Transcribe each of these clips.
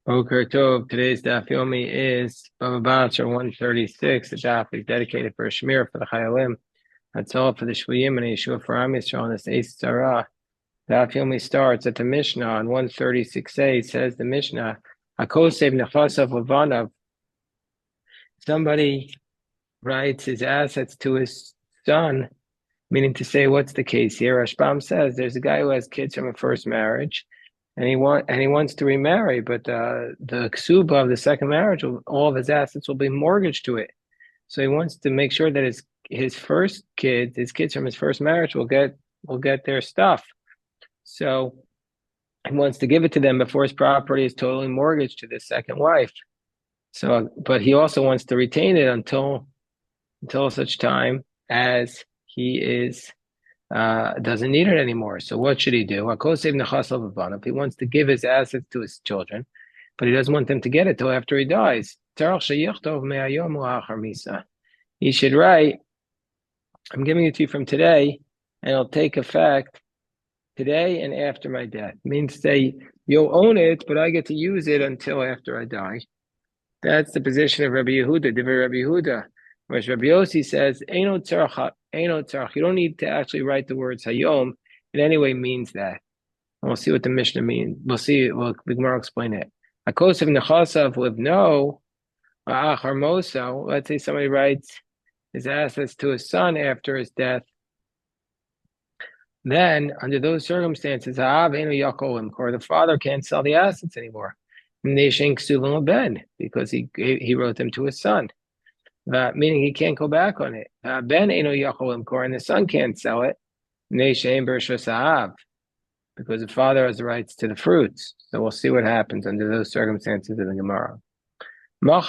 Boker Tov. Today's daf yomi is Bava Basra 136. The daf is dedicated for a shmir for the Chayalim. That's all for the Shvuyim and Yeshua for Am Yisrael on this Eis Tzara. Daf yomi starts at the Mishnah on 136a. Says the Mishnah, Hakosev nechasav levanav. Somebody writes his assets to his son, meaning to say, what's the case here? Rashbam says there's a guy who has kids from a first marriage, and he wants to remarry, but the ksuba of the second marriage, all of his assets will be mortgaged to it. So he wants to make sure that his kids from his first marriage will get their stuff. So he wants to give it to them before his property is totally mortgaged to the second wife. So, but he also wants to retain it until such time as he is doesn't need it anymore. So what should he do? If he wants to give his assets to his children, but he doesn't want them to get it till after he dies, he should write, I'm giving it to you from today, and it'll take effect today and after my death. It means say, you'll own it, but I get to use it until after I die. That's the position of Rabbi Yehuda, Divrei Rabbi Yehuda. Whereas Rabbi Yossi says, Eino tzarach. You don't need to actually write the words hayom. It anyway means that. And we'll see what the Mishnah means. We'll see. The Gemara will explain it. Akosav nechasav with no harmoso. Let's say somebody writes his assets to his son after his death. Then, under those circumstances, the father can't sell the assets anymore. Because he wrote them to his son. Meaning he can't go back on it. Ben eno yachol imkor, and the son can't sell it. Because the father has the rights to the fruits. So we'll see what happens under those circumstances in the Gemara. Let's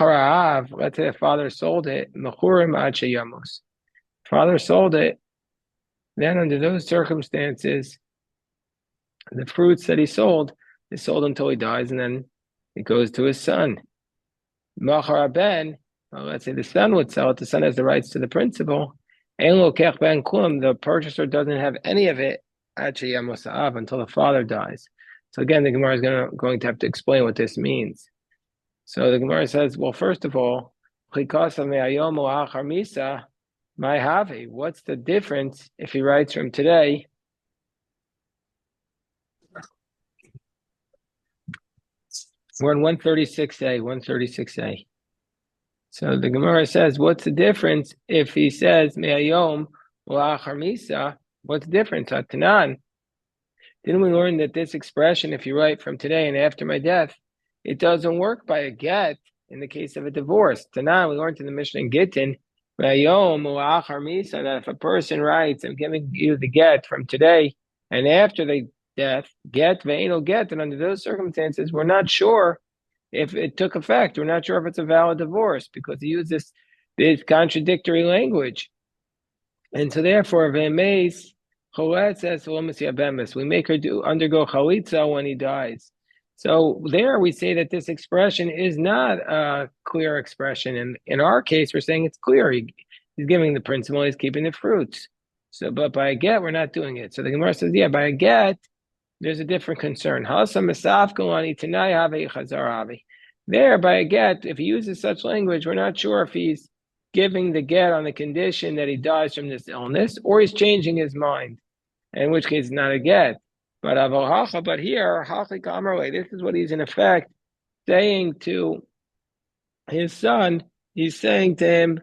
say the father sold it. Father sold it. Then under those circumstances, the fruits that he sold is sold until he dies, and then it goes to his son. Ben. Well, let's say the son would sell it. The son has the rights to the principal. The purchaser doesn't have any of it until the father dies. So again, the Gemara is going to have to explain what this means. So the Gemara says, well, first of all, what's the difference if he writes from today? We're in 136a, 136a. So the Gemara says, what's the difference if he says me'ayom la'achar misa? What's the difference? Tanan. Didn't we learn that this expression, if you write from today and after my death, it doesn't work by a get in the case of a divorce? Tanan, we learned in the Mishnah in Gittin, me'ayom la'achar misa, that if a person writes, I'm giving you the get from today and after the death, get ve'eno get, and under those circumstances, we're not sure if it took effect. We're not sure if it's a valid divorce because he used this contradictory language. And so therefore, we make her undergo chalitza when he dies. So there we say that this expression is not a clear expression. And in our case, we're saying it's clear. He's giving the principal, he's keeping the fruits. So, but by a get, we're not doing it. So the Gemara says, yeah, by a get, there's a different concern. There, by a get, if he uses such language, we're not sure if he's giving the get on the condition that he dies from this illness, or he's changing his mind, in which case it's not a get. But here, this is what he's in effect saying to his son. He's saying to him,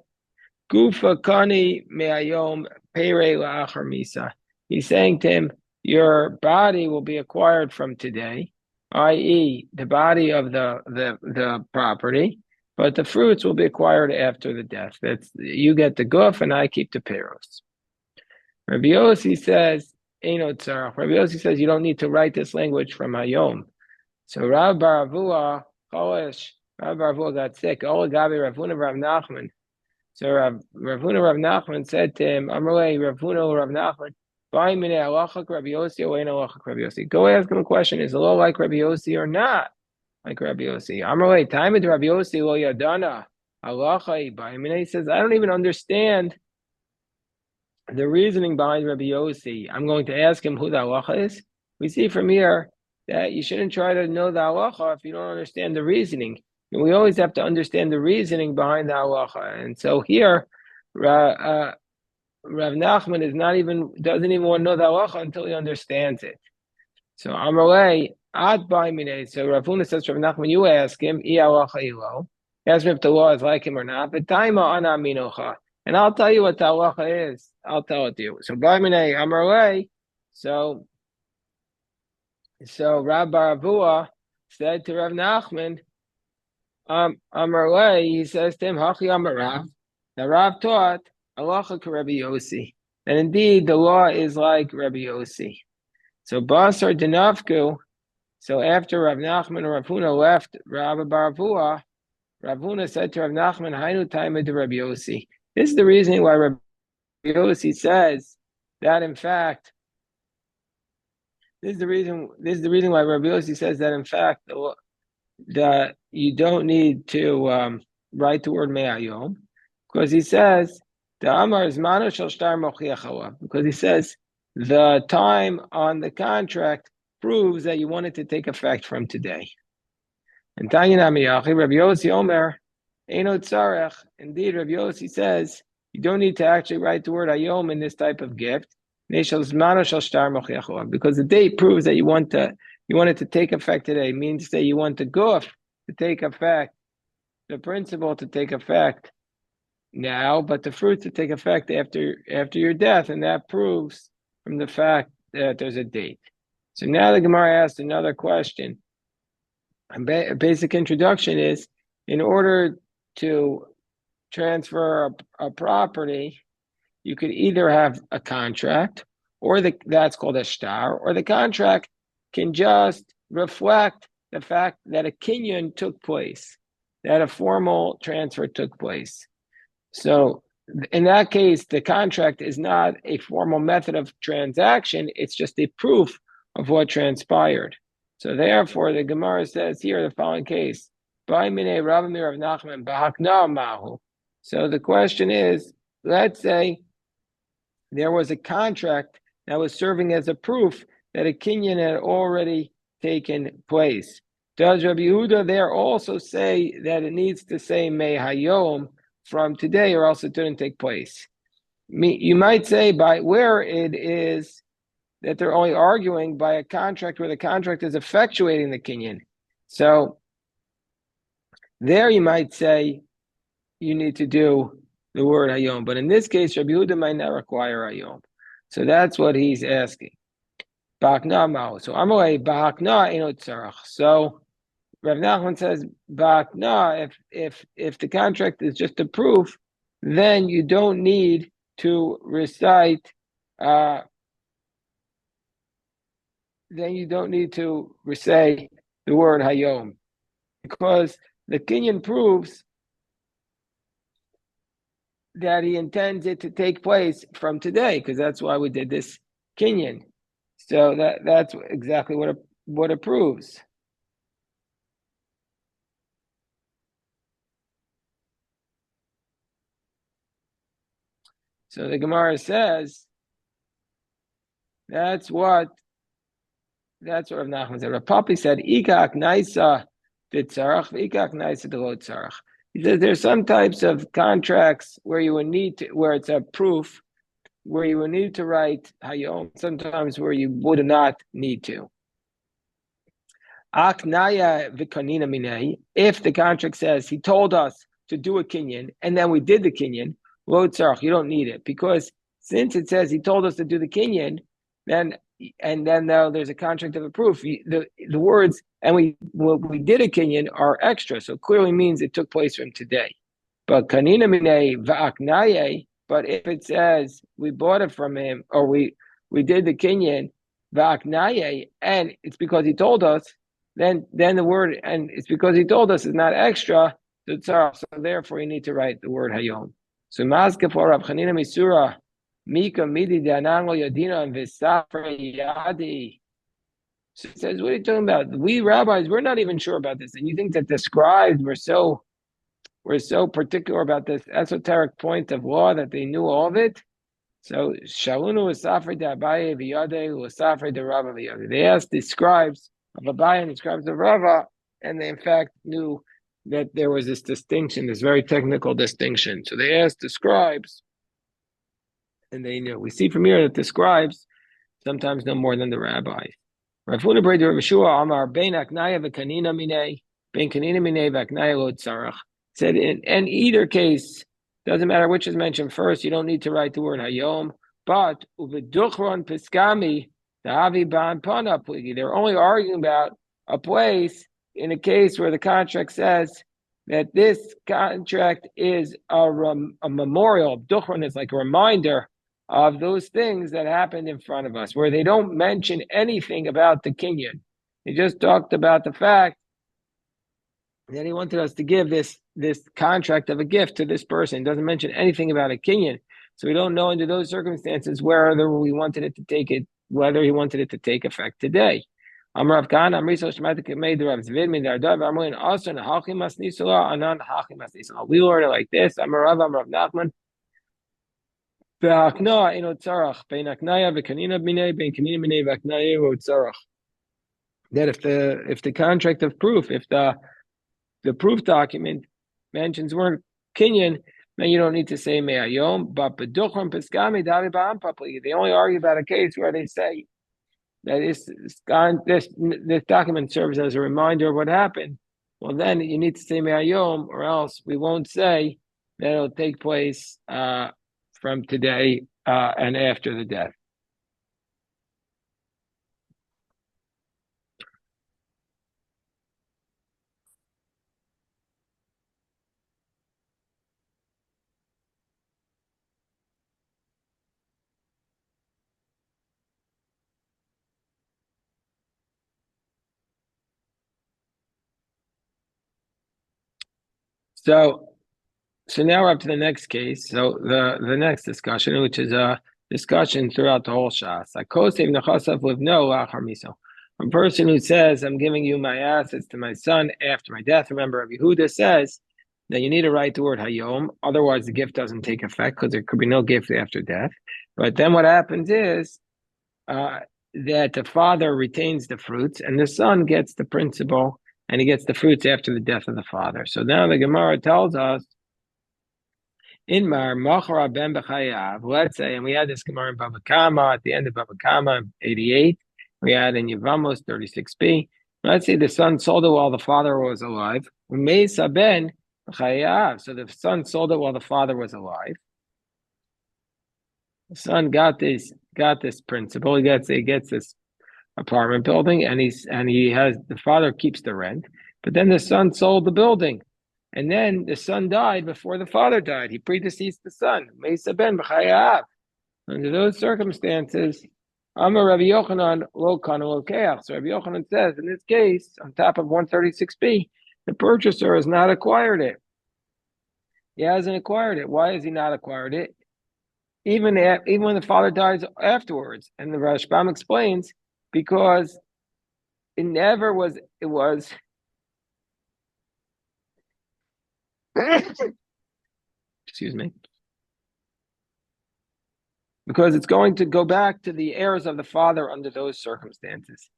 Gufa kani me'ayom peirei la'achar misa. He's saying to him, your body will be acquired from today, i.e., the body of the property, but the fruits will be acquired after the death. That's you get the guf and I keep the peros. Rabbi Yossi says, Eino tzarach. Rabbi Yossi says you don't need to write this language from Hayom. So Rav Baravua, Rav Baravua got sick. Olagabi Rav Huna Rav Nachman. So Rav Huna Rav Nachman said to him, Amrulei Rav Huna Rav Nachman, go ask him a question. Is the law like Rabbi Yossi or not like Rabbi Yossi? Amrulei, time of Rabbi Yossi lo yadana. He says, I don't even understand the reasoning behind Rabbi Yossi. I'm going to ask him who the halacha is. We see from here that you shouldn't try to know the halacha if you don't understand the reasoning. And we always have to understand the reasoning behind the halacha. And so here, Rav Nachman doesn't even want to know the halacha until he understands it. So Amalei Ad Baimine. So Rav Huna says to Rav Nachman, you ask him, ask him if the law is like him or not. But Taima Ana Minocha. And I'll tell you what the halacha is. I'll tell it to you. So Baimine Amalei. So Rabbi Baravua said to Rav Nachman, Amalei, he says to him, Hachi Amarav. The Rav taught halacha ka Rabbi Yossi. And indeed, the law is like Rabbi Yossi. So Basar Denafku, so after Rav Nachman and Rav Huna left Rabbi Baravua, Rav Huna said to Rav Nachman, Hainu Taima de Rabbi Yossi. This is the reason why Rabbi Yossi says that in fact, this is the reason why Rabbi Yossi says that in fact that you don't need to write the word Me'ayom, because he says the Amar is Mano Shel Shtar Mochiach, because he says the time on the contract proves that you want it to take effect from today. And Tanya Namiyachi, Rabbi Yossi Omer, Eino Tzarech. Indeed, Rabbi Yossi says you don't need to actually write the word Ayom in this type of gift, because the date proves that you want it to take effect today. It means that you want the guf to take effect, the principle to take effect now, but the fruit to take effect after your death, and that proves from the fact that there's a date. So now the Gemara asked another question. A basic introduction is, in order to transfer a property, you could either have a contract, or that's called a shtar, or the contract can just reflect the fact that a kinyan took place, that a formal transfer took place. So in that case, the contract is not a formal method of transaction, it's just a proof of what transpired. So therefore, the Gemara says here the following case. So the question is, let's say there was a contract that was serving as a proof that a kinyan had already taken place. Does Rabbi Yehuda there also say that it needs to say Mei Hayom from today, or else it didn't take place? You might say by where it is that they're only arguing by a contract where the contract is effectuating the kinyan. So there you might say you need to do the word Hayom. But in this case, Rabbi Yehuda might not require Hayom. So that's what he's asking. Ba'akna ma'u. So Amalei ba'akna eno tzarach. So Rav Nachman says ba'akna, if the contract is just a proof, then you don't need to recite the word Hayom, because the kinyan proves that he intends it to take place from today, because that's why we did this kinyan. So that's exactly what it proves. So the Gemara says that's what Rav Nachman said. Rav Papi said, "Ikak naisa b'tzarach, ikak naisa d'lo tzarach." He says there's some types of contracts where you would need to, where it's a proof, where you would need to write hayom. Sometimes where you would not need to. Aknaya v'kanina minei. If the contract says he told us to do a kinyan and then we did the kinyan, lo tzarach, you don't need it, because since it says he told us to do the kinyan, then there's a contract of a proof. The words "and we did a kinyan" are extra, so it clearly means it took place from today. But kanina minei va'aknaye. But if it says we bought it from him, or we did the kinyan va'aknaye, and it's because he told us, then the word "and it's because he told us" is not extra. So therefore, you need to write the word hayom. So Mazka for Rav Chanina Misura. Mika midi dananglo yadina and visafre yadi. So it says, what are you talking about? We rabbis, we're not even sure about this. And you think that the scribes were so particular about this esoteric point of law that they knew all of it? So Shalunu was safre de Abaye v'yade was safre de Rabba v'yade. They asked the scribes of Abaye and the scribes of Rava, and they in fact knew that there was this distinction, this very technical distinction. So they asked the scribes, and they knew. We see from here that the scribes sometimes know more than the rabbis. Rav Huna Bar Yeshua Amar Ben Aknaya v'Kanina Minei Ben Kanina Minei v'Aknaya Lo Tzarach said in either case, doesn't matter which is mentioned first, you don't need to write the word Hayom, but Uviduchron Piskami Davi Ban Pana Pligi. They're only arguing about a place in a case where the contract says that this contract is a memorial. Duchron is like a reminder of those things that happened in front of us, where they don't mention anything about the Kinyan. They just talked about the fact that he wanted us to give this contract of a gift to this person. It doesn't mention anything about a Kinyan. So we don't know under those circumstances whether he wanted it to take effect today. Amrav Khan, Amriso Shematik made the Rav Zvid min Dardav Amrin also Hachim Masnisula Anan Hachim Masnisula. We learn it like this. Amrav Nachman. That if the contract of proof, if the proof document mentions word Kinyan, then you don't need to say me'ayom. But beduchon piskami davi ba'am papli. They only argue about a case where they say that this document serves as a reminder of what happened. Well, then you need to say me'ayom, or else we won't say that it'll take place from today and after the death. So now we're up to the next case. So the next discussion, which is a discussion throughout the whole Shas. A person who says, I'm giving you my assets to my son after my death. Remember, Rabbi Yehuda says that you need to write the word Hayom, otherwise the gift doesn't take effect because there could be no gift after death. But then what happens is that the father retains the fruits and the son gets the principal and he gets the fruits after the death of the father. So now the Gemara tells us, in Mar Machra Ben B'Chayav, let's say, and we had this Gemara in Bava Kama at the end of Bava Kama 88. We had in Yevamos 36b. Let's say the son sold it while the father was alive. Meisa Ben B'Chayav. So the son sold it while the father was alive. The son got this principal. He gets this apartment building, and the father keeps the rent. But then the son sold the building. And then the son died before the father died. He predeceased the son. Meisa ben b'chayav. Under those circumstances, Amar Rabbi Yochanan lo kanu lo keach. So Rabbi Yochanan says, in this case, on top of 136b, the purchaser has not acquired it. He hasn't acquired it. Why has he not acquired it? Even when the father dies afterwards. And the Rashbam explains, because it was excuse me, because it's going to go back to the heirs of the father under those circumstances.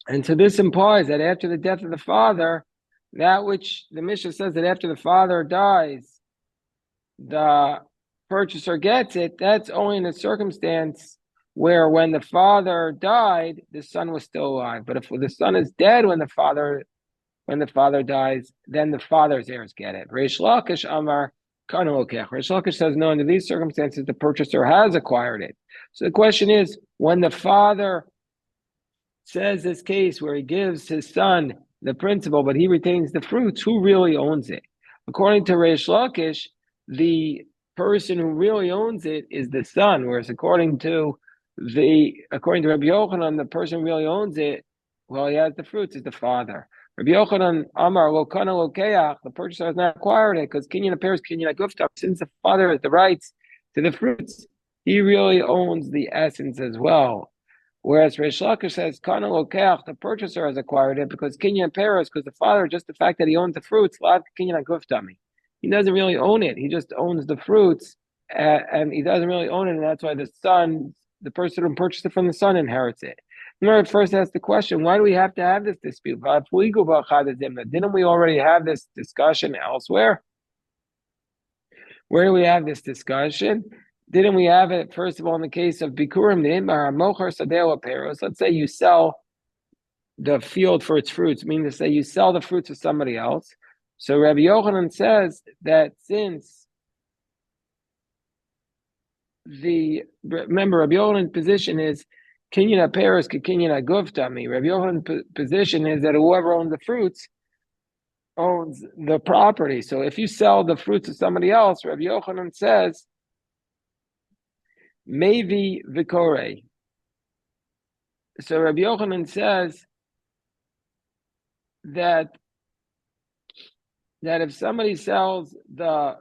And so this implies that after the death of the father, that which the Mishnah says that after the father dies, the purchaser gets it, that's only in a circumstance where when the father died, the son was still alive. But if the son is dead when the father dies, then the father's heirs get it. Reish Lakish Amar Kanu Lokech. Reish Lakish says, no, under these circumstances, the purchaser has acquired it. So the question is, when the father says this case where he gives his son the principal, but he retains the fruits, who really owns it? According to Reish Lakish, the person who really owns it is the son, whereas according to Rabbi Yochanan, the person who really owns it, well, he has the fruits, is the father. Rabbi Yochanan Amar lo kana lo keach, the purchaser has not acquired it because Kinyan appears Kinyan agufta. Since the father has the rights to the fruits, he really owns the essence as well. Whereas Reish Lakish says kana lo keach, the purchaser has acquired it because Kinyan appears, because the father, just the fact that he owns the fruits, lav Kinyan agufta. He doesn't really own it. He just owns the fruits, and he doesn't really own it, and that's why the person who purchased it from the son inherits it. Gemara first asked the question, why do we have to have this dispute? Didn't we already have this discussion elsewhere? Where do we have this discussion? Didn't we have it, first of all, in the case of Bikurim, let's say you sell the field for its fruits, meaning to say you sell the fruits to somebody else. So Rabbi Yochanan says that since remember, Rabbi Yochanan's position is Kinyan Paris, Kinyan Guftami. Rabbi Yochanan's position is that whoever owns the fruits owns the property. So if you sell the fruits to somebody else, Rabbi Yochanan says, Maybe Vikore. So Rabbi Yochanan says that if somebody sells the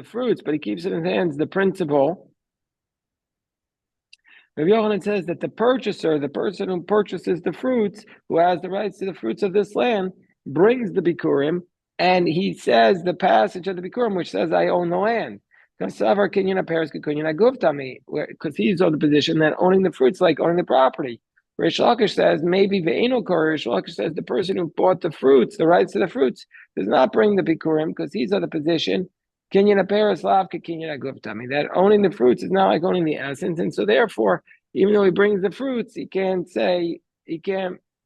fruits, but he keeps it in his hands, the principal, Rabbi Yochanan says that the purchaser, the person who purchases the fruits, who has the rights to the fruits of this land, brings the Bikurim, and he says the passage of the Bikurim, which says, I own the land. Because he's on the position that owning the fruits like owning the property. Reish Lakish says, maybe Ve'eno Kor. Reish Lakish says the person who bought the fruits, the rights to the fruits, does not bring the Bikurim, because he's on the position that owning the fruits is not like owning the essence, and so therefore, even though he brings the fruits, he can't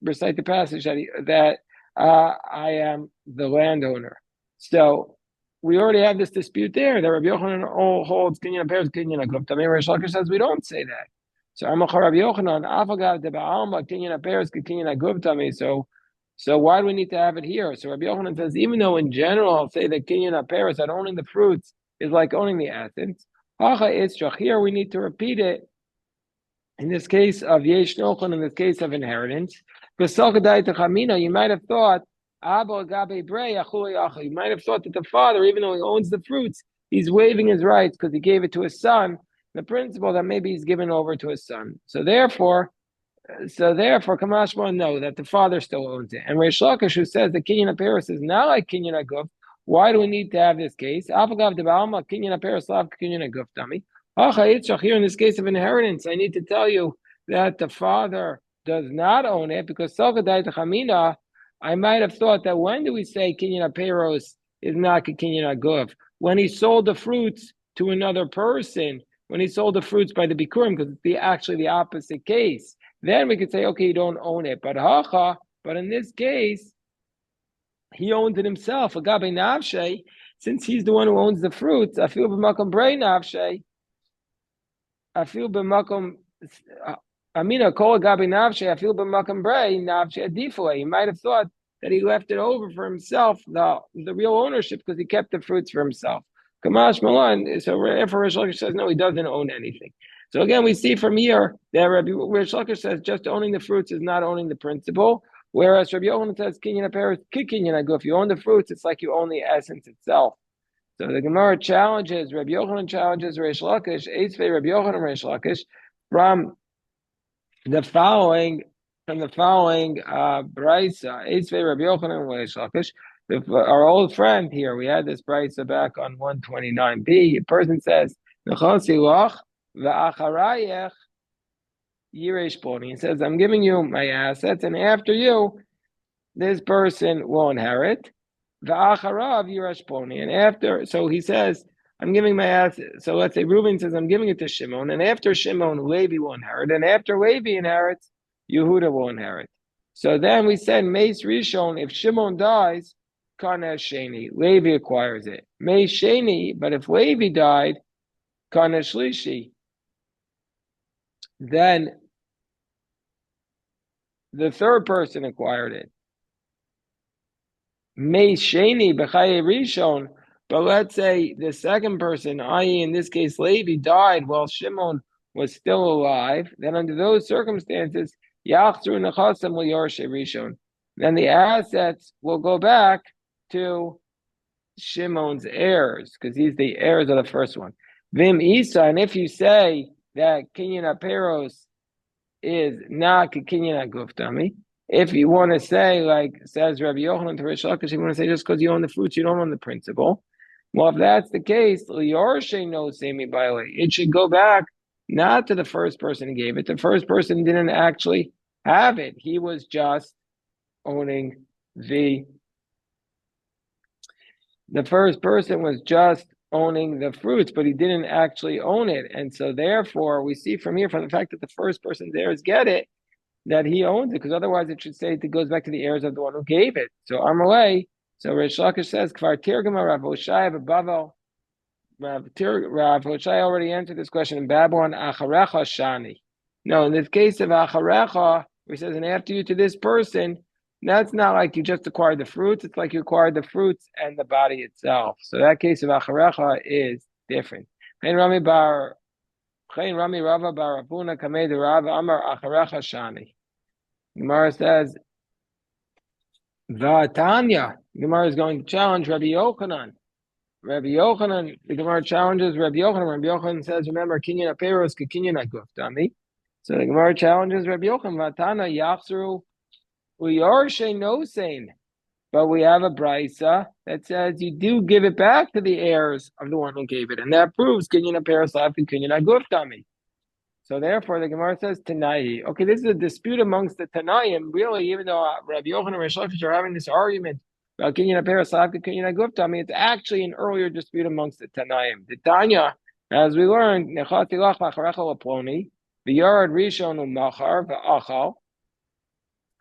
recite the passage that I am the landowner. So we already have this dispute there that Rabbi Yochanan holds Kinyan Peres, Kinyan Aguptami. Reish Lakish says we don't say that. So Amachar Rabbi Yochanan Afagav de Ba'alma Kinyan Peres, Kinyan Aguptami. So why do we need to have it here? So Rabbi Yochanan says, even though in general I'll say that Kinyan Paris, that owning the fruits is like owning the essence, here we need to repeat it in this case of Yesh Nochan, in this case of inheritance. Because you might have thought, you might have thought that the father, even though he owns the fruits, he's waiving his rights because he gave it to his son, the principle that maybe he's given over to his son. So therefore, Kamashma know that the father still owns it. And Reish Lakish, who says that Kinyan Paris is not like Kinyan Aguf, why do we need to have this case? Kinyan Paris Lav Kinyan Aguf Dami. Here in this case of inheritance, I need to tell you that the father does not own it because I might have thought that when do we say Kinyan Paris is not Kinyan Aguf? When he sold the fruits to another person, when he sold the fruits by the Bikurim, because it's actually the opposite case. Then we could say, okay, you don't own it. But in this case, he owns it himself. Agabe navshe, since he's the one who owns the fruits, I feel b'makom brei navshe. I feel b'makom. Amina kol agabe navshe. I feel b'makom brei navshe adifule. He might have thought that he left it over for himself, the real ownership, because he kept the fruits for himself. Kamash Malan. So therefore, Reish Lakish says no, he doesn't own anything. So again, we see from here that Reish Lakish says just owning the fruits is not owning the principle, whereas Rabbi Yochanan says Kinyan Paris, Kinyan Aguf. If you own the fruits, it's like you own the essence itself. So the Gemara challenges Rabbi Yochanan challenges Reish Lakish, Eitzvei Rabbi Yochanan Reish Lakish from the following brisa. Eitzvei Rabbi Yochanan Reish Lakish. Our old friend here, we had this brisa back on 129b. A person says, V'acharayech yiresh poni. He says, I'm giving you my assets, and after you, this person will inherit. V'acharav yiresh poni. And after, so he says, I'm giving my assets. So let's say Reuben says, I'm giving it to Shimon, and after Shimon, Levi will inherit, and after Levi inherits, Yehuda will inherit. So then we said, Meis Rishon, if Shimon dies, Kana Sheni, Levi acquires it. Meis Sheni, but if Levi died, Kana Shlishi, then the third person acquired it. Meis Sheni b'chaye Rishon, but let's say the second person, i.e. in this case Levi, died while Shimon was still alive, then under those circumstances, Yachzru Nechasam l'Yorshe Rishon. Then the assets will go back to Shimon's heirs, because he's the heirs of the first one. Vim Isa, and if you say that Kinyan Aperos is not Kinyan Aguftami, if you want to say, like says Rabbi Yochanan to Reish Lakish, you want to say just because you own the fruits, you don't own the principle. Well, if that's the case, Liyorshe no semi by it should go back not to the first person who gave it. The first person didn't actually have it. He was just owning the first person was just owning the fruits, but he didn't actually own it. And so therefore we see from here, from the fact that the first person there is get it, that he owns it, because otherwise it should say it goes back to the heirs of the one who gave it. So Amalei, so Rish Lakish says, Kvar Tirgama Rav Hoshai Bavel. Rav Hoshai already answered this question in Babylon. Acharecha Shani. No, in this case of Acharecha, where he says, and after you to this person, that's not like you just acquired the fruits. It's like you acquired the fruits and the body itself. So that case of Acharecha is different. Rami Rava Bar Rabuna Kamei the Rav Amar Acharecha Shani. Gemara says, Vatanya. Gemara is going to challenge Rabbi Yochanan. Rabbi Yochanan, the Gemara challenges Rabbi Yochanan. Rabbi Yochanan says, remember, kinyan aperos ke kinyan agufdami. So the Gemara challenges Rabbi Yochanan. Vatana yachzru uyarshe nosein. But we have a brisa that says you do give it back to the heirs of the one who gave it, and that proves kinyan aperos ke kinyan agufdami. So therefore, the Gemara says Tanai. Okay, this is a dispute amongst the Tanaim. Really, even though Rabbi Yochanan and Rish Lakish are having this argument about Kinyan Aperasav, Kinyan Agufta, I mean, it's actually an earlier dispute amongst the Tanaim. The Tanya, as we learned, Nechati Lach Lacharecha Laploni, V'Yarad Rishon U'Machar V'Achal,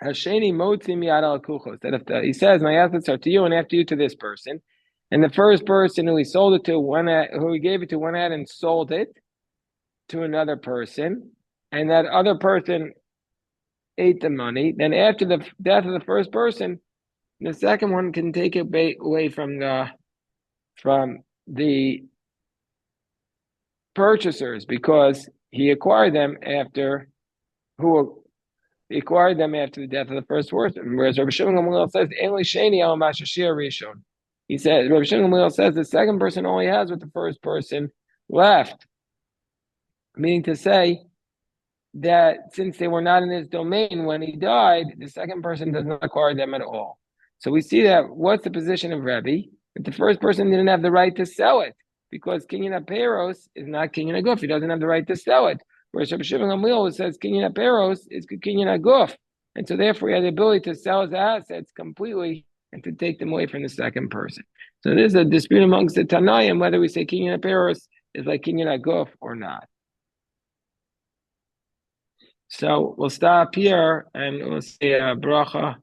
Hasheni Motzi Miyad Al Kuchos. That if he says, my assets are to you and after you to this person, and the first person who he sold it to, who he gave it to, went out and sold it to another person, and that other person ate the money, then after the death of the first person, the second one can take it away from the purchasers, because he acquired them after the death of the first person. Whereas Rabbi Shimon Gamliel says, "Eli sheni al mashashir rishon." He says, Rabbi Shimon Gamliel says the second person only has what the first person left. Meaning to say that since they were not in his domain when he died, the second person does not acquire them at all. So we see that what's the position of Rebbe? That the first person didn't have the right to sell it, because Kinyan Aperos is not Kinyan Aguf. He doesn't have the right to sell it. Whereas Rabbi Shimon Gamliel says Kinyan Aperos is Kinyan Aguf. And so therefore he had the ability to sell his assets completely and to take them away from the second person. So there's a dispute amongst the Tanaim whether we say Kinyan Aperos is like Kinyan Aguf or not. So we'll stop here and we'll say bracha